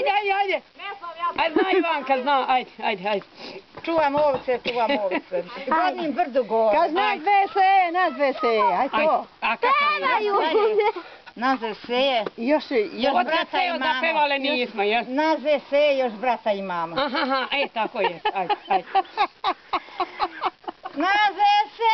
Ajde. Ajde, zna Ivanka, zna. Ajde. Čuvam ovce. Vodim brdu gore. Kad nazve se, aj to. A kako je? Nazve se, još Od brata se i mama. zapevale nismo, jes? Nazve se, još brata i mama. Aha, tako je. Ajde. Nazve se,